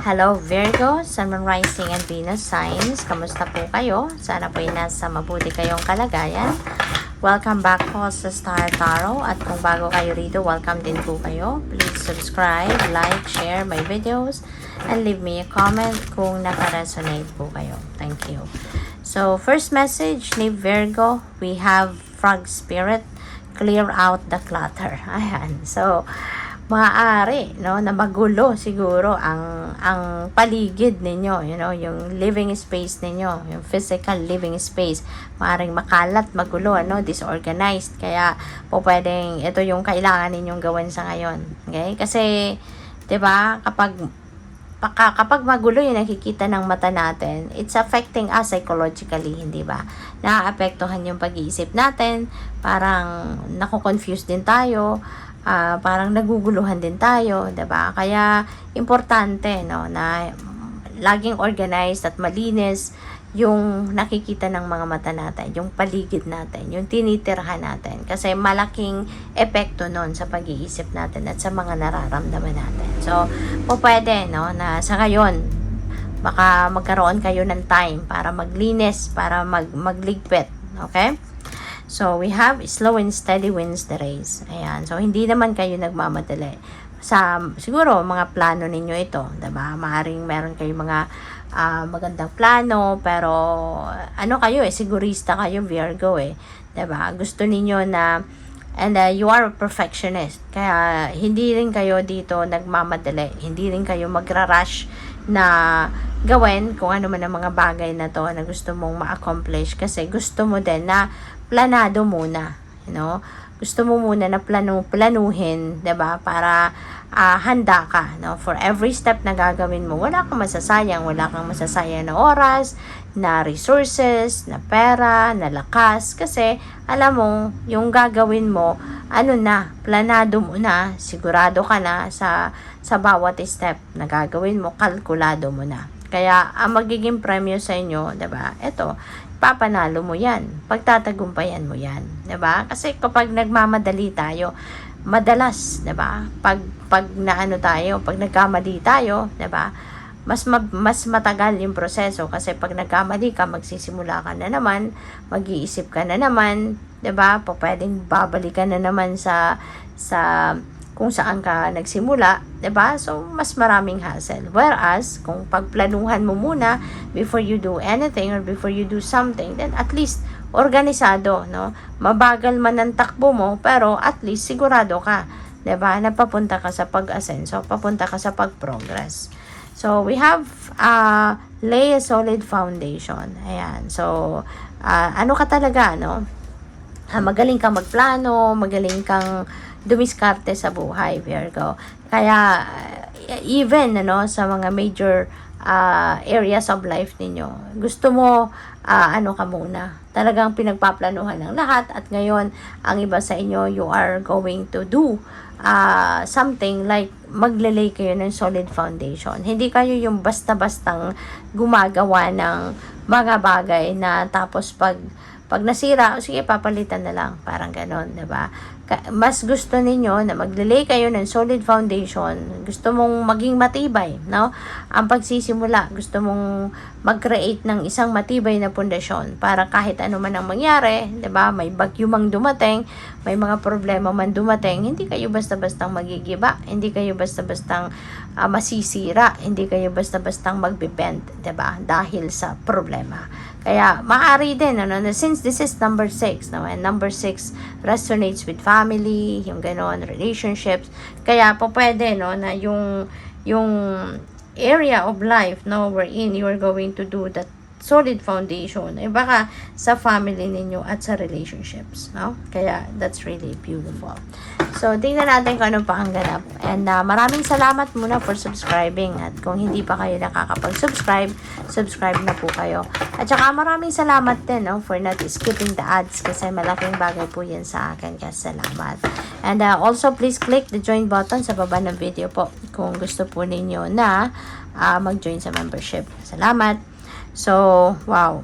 Hello Virgo, Sun, Moon, Rising and Venus signs. Kamusta po kayo? Sana po ay nasa mabuti kayong kalagayan. Welcome back po sa Star Tarot. At kung bago kayo rito, welcome din po kayo. Please subscribe, like, share my videos, and leave me a comment kung naka-resonate po kayo. Thank you. So, first message ni Virgo, we have Frog Spirit, clear out the clutter. Ayan. So, maaari no na magulo siguro ang paligid ninyo, yung living space ninyo, yung physical living space, maaring makalat, magulo, disorganized. Kaya po pwedeng ito yung kailangan ninyong gawin sa ngayon. Okay? Kasi 'di ba, kapag magulo yung nakikita ng mata natin, it's affecting us psychologically, hindi ba? Naaapektuhan yung pag-iisip natin, parang nako-confuse din tayo, parang naguguluhan din tayo, 'di ba? Kaya importante na laging organized at malinis yung nakikita ng mga mata natin, yung paligid natin, yung tinitirhan natin, kasi malaking epekto nun sa pag-iisip natin at sa mga nararamdaman natin. So, pwede na sa ngayon baka magkaroon kayo ng time para maglinis, para magligpit, okay? So, we have slow and steady wins the race. Ayan. So, hindi naman kayo nagmamadali. Siguro, mga plano ninyo ito. Diba? Maaring meron kayo mga magandang plano. Pero, kayo sigurista kayo, Virgo Diba? Gusto ninyo na, and you are a perfectionist. Kaya, hindi rin kayo dito nagmamadali. Hindi rin kayo magra-rush na gawin kung ano man ang mga bagay na to na gusto mong ma-accomplish, kasi gusto mo din na planado muna, gusto mo muna na planuhin, 'di ba, para handa ka, for every step na gagawin mo. Wala kang masasayang na oras, na resources, na pera, na lakas, kasi alam mo yung gagawin mo, planado mo na, sigurado ka na sa bawat step na gagawin mo, kalkulado mo na. Kaya ang magiging premyo sa inyo, 'di ba? Ito, papanalo mo 'yan. Pagtatagumpayan mo 'yan, 'di ba? Kasi kapag nagmamadali tayo, madalas, 'di ba? Pag nagkamali tayo, 'di ba? Mas matagal yung proseso, kasi pag nagkamali ka, magsisimula ka na naman, mag-iisip ka na naman, 'di ba? Pwedeng babalikan na naman sa kung saan ka nagsimula, 'di ba? So, mas maraming hassle. Whereas, kung pagplanuhan mo muna before you do anything or before you do something, then at least organisado, Mabagal man ang takbo mo, pero at least sigurado ka, 'di ba? Napapunta ka sa pag-asenso, papunta ka sa pag-progress. So, we have lay a solid foundation. Ayan. So, ka talaga, magaling kang magplano, magaling kang dumiskarte sa buhay, Virgo. Kaya, even, sa mga major areas of life ninyo, gusto mo, ka muna. Talagang pinagpaplanuhan ng lahat, at ngayon, ang iba sa inyo, you are going to do something like maglelay kayo ng solid foundation. Hindi kayo yung basta-bastang gumagawa ng mga bagay na tapos pag nasira, sige, papalitan na lang. Parang ganon, 'di ba? Mas gusto ninyo na maglelay kayo ng solid foundation. Gusto mong maging matibay, Ang pagsisimula, gusto mong mag-create ng isang matibay na pundasyon para kahit ano man ang mangyari, 'di ba? May bagyo mang dumating, may mga problema man dumating, hindi kayo basta-bastang magigiba, hindi kayo basta-bastang masisira, hindi kayo basta-bastang magbe-bend, 'di ba? Dahil sa problema. Kaya, maaari din, since this is number 6, and number 6 resonates with family, yung ganon, relationships. Kaya, pwede, na yung area of life, wherein you are going to do that solid foundation, baka sa family ninyo at sa relationships, Kaya, that's really beautiful. So, tingnan natin kung ano pa ang ganap. And maraming salamat muna for subscribing. At kung hindi pa kayo nakakapag-subscribe, subscribe na po kayo. At saka maraming salamat din for not skipping the ads, kasi malaking bagay po yan sa akin. Kaya salamat. And also, please click the join button sa baba ng video po kung gusto po ninyo na mag-join sa membership. Salamat. So, wow.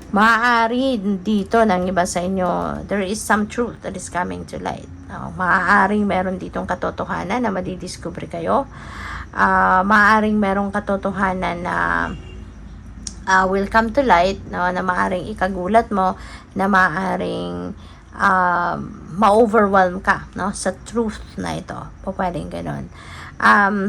Maaari dito ng iba sa inyo, there is some truth that is coming to light. Maaaring meron ditong katotohanan na madidiscover kayo. Maaaring merong katotohanan na will come to light, no, na maaaring ikagulat mo, na maaaring ma-overwhelm ka, no, sa truth na ito. Pwedeng ganun.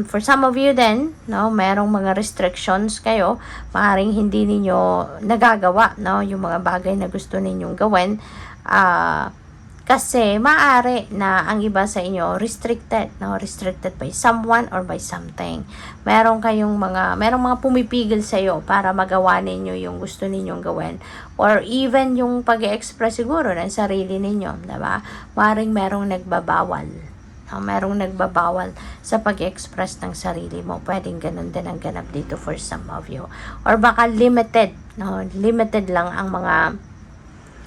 For some of you then, no, merong mga restrictions kayo, maaaring hindi ninyo nagagawa, no, yung mga bagay na gusto ninyong gawin, kasi maaari na ang iba sa inyo restricted, no, restricted by someone or by something. Merong mga pumipigil sa iyo para magawa ninyo yung gusto ninyong gawin, or even yung pag-express siguro ng sarili ninyo, diba? Maaaring merong nagbabawal. Merong nagbabawal sa pag-express ng sarili mo. Pwedeng ganun din ang ganap dito for some of you. Or baka limited, no? Limited lang ang mga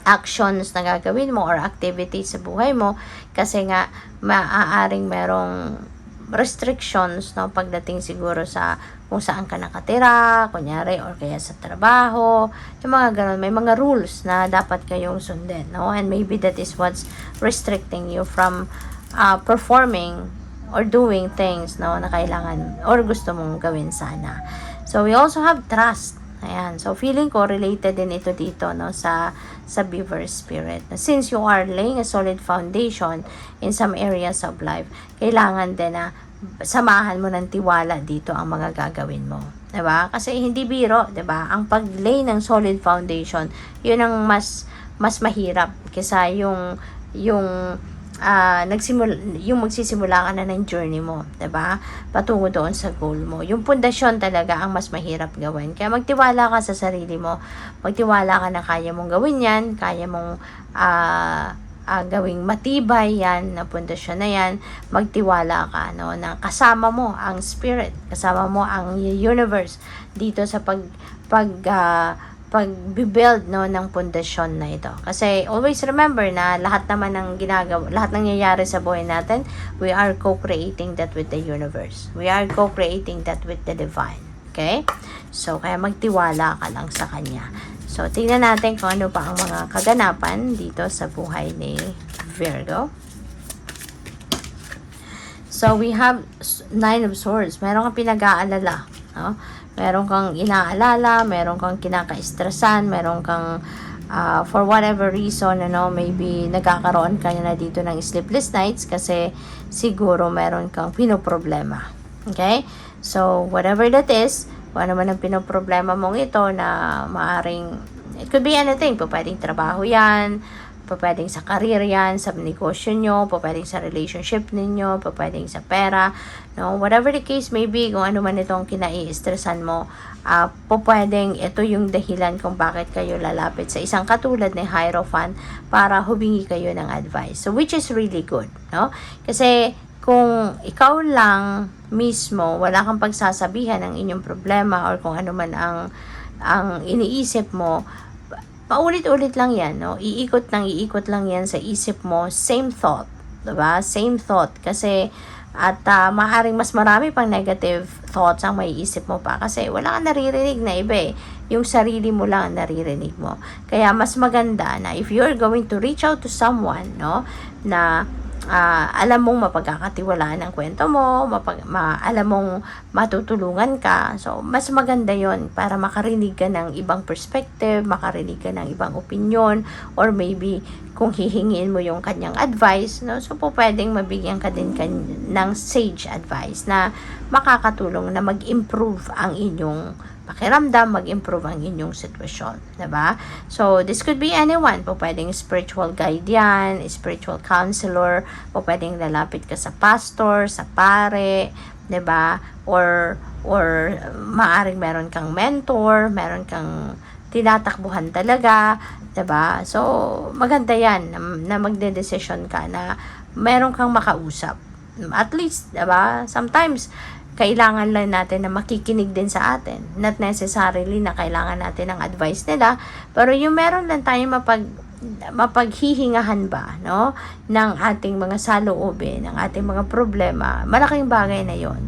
actions na gagawin mo or activities sa buhay mo kasi nga maaaring merong restrictions, no, pagdating siguro sa kung saan ka nakatira, kunyari, or kaya sa trabaho, yung mga ganun. May mga rules na dapat kayong sundin, no? And maybe that is what's restricting you from performing or doing things, no, na kailangan or gusto mong gawin sana. So we also have trust. Ayan. So, feeling ko related din ito dito, no, sa Beaver Spirit. Since you are laying a solid foundation in some areas of life, kailangan din na samahan mo ng tiwala dito ang mga gagawin mo. Diba? Kasi hindi biro, diba? Ang pag-lay ng solid foundation, yun ang mas mahirap kaysa yung magsisimula ka na ng journey mo, 'di ba? Patungo doon sa goal mo. Yung pundasyon talaga ang mas mahirap gawin. Kaya magtiwala ka sa sarili mo. Magtiwala ka na kaya mong gawin 'yan, kaya mong gawing matibay 'yan na pundasyon na 'yan. Magtiwala ka, no, na kasama mo ang spirit, kasama mo ang universe dito sa pag-build, no, ng pundasyon na ito. Kasi always remember na lahat naman ng ginagawa, lahat ng nangyayari sa buhay natin, we are co-creating that with the universe. We are co-creating that with the divine. Okay? So, kaya magtiwala ka lang sa Kanya. So, tingnan natin kung ano pa ang mga kaganapan dito sa buhay ni Virgo. So, we have Nine of Swords. Meron kang pinag-aalala, no? Meron kang inaalala, meron kang kinaka-estresan, meron kang for whatever reason, maybe nagkakaroon ka na dito ng sleepless nights kasi siguro meron kang pinoproblema. Okay? So, whatever that is, kung ano man ang pinoproblema mong ito na maaring, it could be anything, pwedeng trabaho yan, pwedeng sa career yan, sa negosyo nyo, pwedeng sa relationship ninyo, pwedeng sa pera, no? Whatever the case may be, kung ano man itong kinai-stressan mo, pwedeng ito yung dahilan kung bakit kayo lalapit sa isang katulad ni Hierophant para humingi kayo ng advice. So, which is really good, no? Kasi, kung ikaw lang mismo, wala kang pagsasabihan ng inyong problema or kung ano man ang iniisip mo, paulit-ulit lang yan, no? Iikot lang yan sa isip mo, same thought, diba? Same thought, kasi maaaring mas marami pang negative thoughts ang may isip mo pa kasi wala kang naririnig na iba yung sarili mo lang ang naririnig mo. Kaya mas maganda na if you're going to reach out to someone, no, na alam mong mapagkakatiwalaan ang kwento mo, alam mong matutulungan ka. So, mas maganda yon para makarinig ka ng ibang perspective, makarinig ka ng ibang opinion, or maybe kung hihingin mo yung kanyang advice, no? So, pwedeng mabigyan ka din ng sage advice na makakatulong na mag-improve ang inyong pakiramdam, mag-improve ang inyong sitwasyon, diba? So, this could be anyone. Pwedeng spiritual guide yan, spiritual counselor, pwedeng lalapit ka sa pastor, sa pare, diba? Or maaring meron kang mentor, meron kang tinatakbuhan talaga, diba? So, maganda yan na magde-decision ka na meron kang makausap. At least, diba? Sometimes, kailangan lang natin na makikinig din sa atin. Not necessarily na kailangan natin ng advice nila, pero yung meron lang tayong mapaghihingahan ba, no, ng ating mga saloobin, ng ating mga problema, malaking bagay na yon.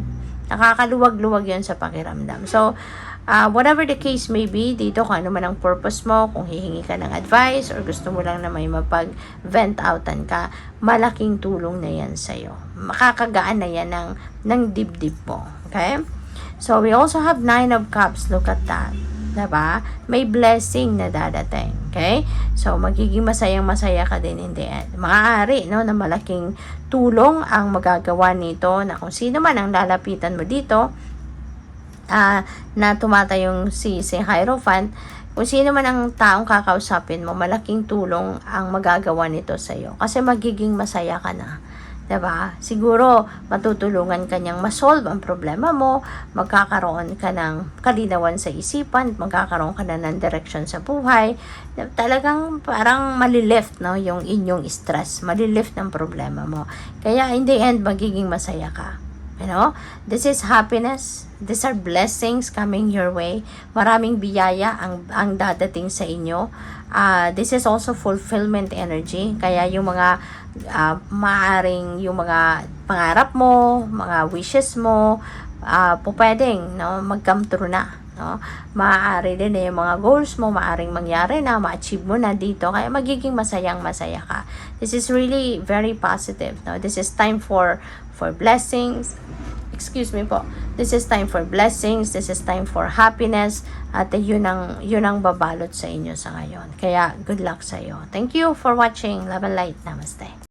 Nakakaluwag-luwag yon sa pakiramdam. So, whatever the case may be, dito kung ano man ang purpose mo, kung hihingi ka ng advice or gusto mo lang na may mapag-vent outan ka, malaking tulong na yan sa'yo. Makakagaan na yan ng dibdib mo. Okay? So, we also have 9 of Cups. Look at that. Diba? May blessing na dadating. Okay? So, magiging masayang-masaya ka din in the end. Maaari, no, na malaking tulong ang magagawa nito na kung sino man ang lalapitan mo dito, na tumatayong si Hierophant, kung sino man ang taong kakausapin mo, malaking tulong ang magagawa nito sa iyo. Kasi magiging masaya ka na. Diba? Siguro, matutulungan ka niyang masolve ang problema mo, magkakaroon ka ng kalinawan sa isipan, magkakaroon ka na ng direction sa buhay. Talagang parang malilift, no, yung inyong stress, malilift ng problema mo. Kaya in the end, magiging masaya ka. You know, this is happiness. These are blessings coming your way. Maraming biyaya ang dadating sa inyo. This is also fulfillment energy. Kaya yung mga maaring yung mga pangarap mo, mga wishes mo, pwedeng, no, mag-come true na. No? Maaari din yung mga goals mo, maaring mangyari na, ma-achieve mo na dito. Kaya magiging masayang-masaya ka. This is really very positive. No? This is time for blessings. Excuse me po. This is time for blessings. This is time for happiness. At yun ang babalot sa inyo sa ngayon. Kaya good luck sa iyo. Thank you for watching. Love and light. Namaste.